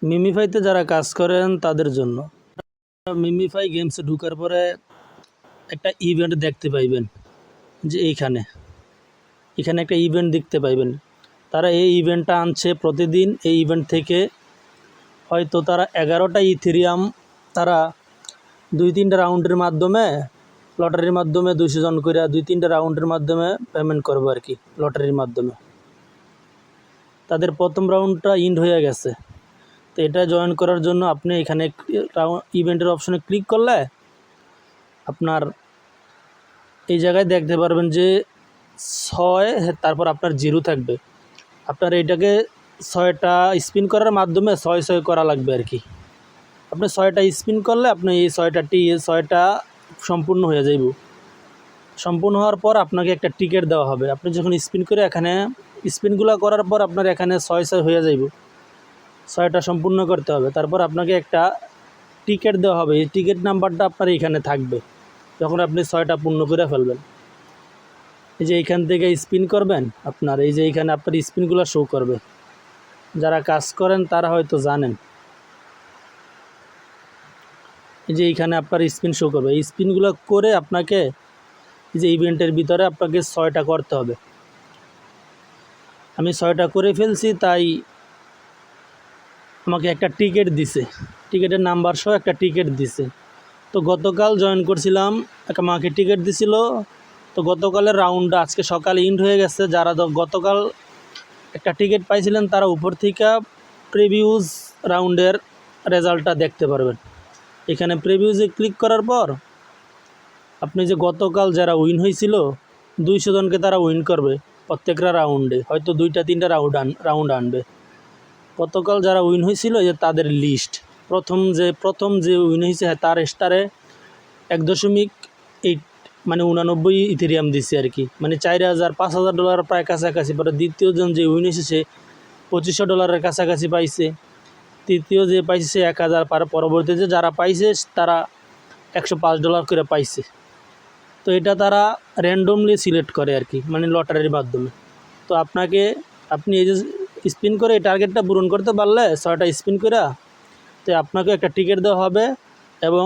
মিমিফাইতে যারা কাজ করেন তাদের জন্য মিমিফাই গেমসে ঢোকার পরে একটা ইভেন্ট দেখতে পাইবেন যে এখানে একটা ইভেন্ট দেখতে পাইবেন। তারা এই ইভেন্টটা আনছে প্রতিদিন। এই ইভেন্ট থেকে হয়তো তারা 11টা ইথেরিয়াম তারা 2-3টা রাউন্ডের মাধ্যমে লটারির মাধ্যমে 200 জন করে 2-3টা রাউন্ডের মাধ্যমে পেমেন্ট করবো আর কি। লটারির মাধ্যমে তাদের প্রথম রাউন্ডটা ইন্ড হয়ে গেছে। তো এটা জয়েন করার জন্য আপনি এখানে ইভেন্টের অপশনে ক্লিক করলে আপনার এই জায়গায় দেখতে পারবেন যে 6 তারপর আপনার 0 থাকবে। আপনার এইটাকে 6টা স্পিন করার মাধ্যমে 6 করা লাগবে আর কি। আপনি 6টা স্পিন করলে আপনি এই 6টা সম্পূর্ণ হয়ে যাইব। সম্পূর্ণ হওয়ার পর আপনাকে একটা টিকিট দেওয়া হবে। আপনি যখন স্পিন করে এখানে স্পিনগুলো করার পর আপনার এখানে 6 হয়ে যাইব। 6টা সম্পূর্ণ করতে হবে। তারপর আপনাকে একটা টিকিট দেওয়া হবে। এই টিকিট নাম্বারটা আপনার এখানে থাকবে যখন আপনি 6টা পূর্ণ করে ফেলবেন। এই যে এইখান থেকে স্পিন করবেন, আপনার এই যে এইখানে আপনার স্পিনগুলো শো করবে। যারা কাজ করেন তারা হয়তো জানেন। এই যে এইখানে আপনার স্পিন শো করবে। এই স্পিনগুলো করে আপনাকে এই যে ইভেন্টের ভিতরে আপনাকে 6টা করতে হবে। আমি 6টা করে ফেলছি, তাই আমাকে একটা টিকিট দিছে। টিকিটের নাম্বার সহ একটা টিকিট দিছে। তো গতকাল জয়েন করছিলাম, আমাকে টিকিট দিছিল। তো গতকালের রাউন্ডটা আজকে সকালে ইন্ড হয়ে গেছে। যারা গতকাল একটা টিকিট পাইছিলেন তারা উপর থেকে প্রিভিউজ রাউন্ডের রেজাল্টটা দেখতে পারবেন। এখানে প্রিভিউজে ক্লিক করার পর আপনি যে গতকাল যারা উইন হয়েছিল 200 জনকে তারা উইন করবে প্রত্যেকটা রাউন্ডে, হয়তো 2-3টা রাউন্ড আনবে। গতকাল যারা উইন হয়েছিল যে তাদের লিস্ট প্রথম যে উইন হয়েছে তার স্টারে 1.8 মানে 89 ইথেরিয়াম দিচ্ছে আর কি। মানে $4,000-5,000 প্রায় কাছাকাছি। পরে দ্বিতীয়জন যে উইন হয়েছে সে $2,500 কাছাকাছি পাইছে। তৃতীয় যে পাইছে সে 1,000। পরবর্তীতে যারা পাইছে তারা $105 করে পাইছে। তো এটা তারা র্যান্ডমলি সিলেক্ট করে আর কি, মানে লটারির মাধ্যমে। তো আপনি এই যে স্পিন করে এই টার্গেটটা পূরণ করতে পারলে 6টা স্পিন করে তো আপনাকে একটা টিকিট দেওয়া হবে। এবং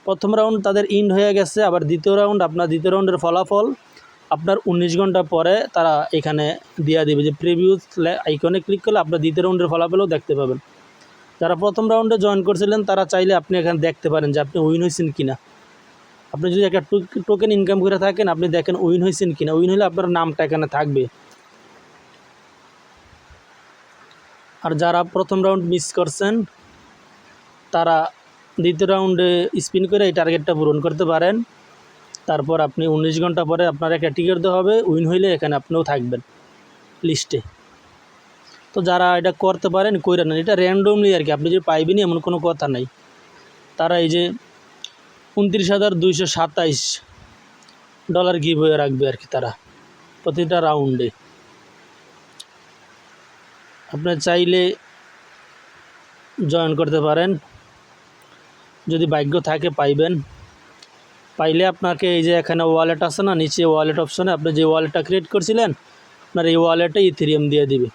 প্রথম রাউন্ড তাদের ইন্ড হয়ে গেছে। আবার দ্বিতীয় রাউন্ডের ফলাফল আপনার 19 ঘন্টা পরে তারা এখানে দিয়ে দেবে। যে প্রিভিউজ আইকনে ক্লিক করলে আপনার দ্বিতীয় রাউন্ডের ফলাফলও দেখতে পাবেন। যারা প্রথম রাউন্ডে জয়েন করছিলেন তারা চাইলে আপনি এখানে দেখতে পারেন যে আপনি উইন হয়েছেন কিনা। আপনি যদি একটা টোকেন ইনকাম করে থাকেন, আপনি দেখেন উইন হয়েছেন কিনা। উইন হলে আপনার নামটা এখানে থাকবে। আর যারা প্রথম রাউন্ড মিস করছেন তারা দ্বিতীয় রাউন্ডে স্পিন করে এই টার্গেটটা পূরণ করতে পারেন। তারপর আপনি 19 ঘন্টা পরে আপনার একটা টিকিট দেওয়া হবে। উইন হইলে এখানে আপনিও থাকবেন লিস্টে। তো যারা এটা করতে পারেন কইরা নেন, এটা র্যান্ডমলি আর কি। আপনি যে পাইবেনই এমন কোনো কথা নাই। তারা এই যে $29,227 গিভ হয়ে রাখবে আর কি তারা প্রতিটা রাউন্ডে। আপনি চাইলে জয়েন করতে পারেন, যদি ভাগ্য থাকে পাইবেন। পাইলে আপনাকে এই যে এখানে ওয়ালেট আছে না, নিচে ওয়ালেট অপশনে আপনি যে ওয়ালেটটা ক্রিয়েট করছিলেন আপনার এই ওয়ালেটে ইথেরিয়াম দিয়ে দিবে,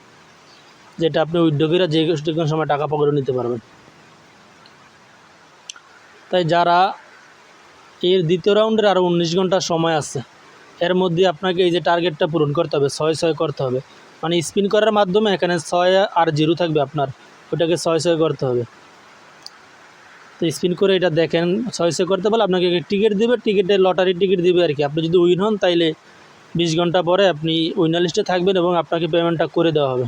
যেটা আপনি উইথড্র করে যে কোনো সময় টাকা পকেটে নিতে পারবেন। তাই যারা এর দ্বিতীয় রাউন্ডের আরও 19 ঘন্টা সময় আছে, এর মধ্যে আপনাকে এই যে টার্গেটটা পূরণ করতে হবে, 6 করতে হবে। মানে স্পিন করার মাধ্যমে এখানে 6 আর 0 থাকবে, আপনার ওটাকে 6 করতে হবে। তো স্পিন করে এটা দেখেন 6 করতে পারলে আপনাকে টিকিট দেবে, লটারির টিকিট দেবে আর কি। আপনি যদি উইন হন তাইলে 20 ঘন্টা পরে আপনি উইনার লিস্টে থাকবেন এবং আপনাকে পেমেন্টটা করে দেওয়া হবে।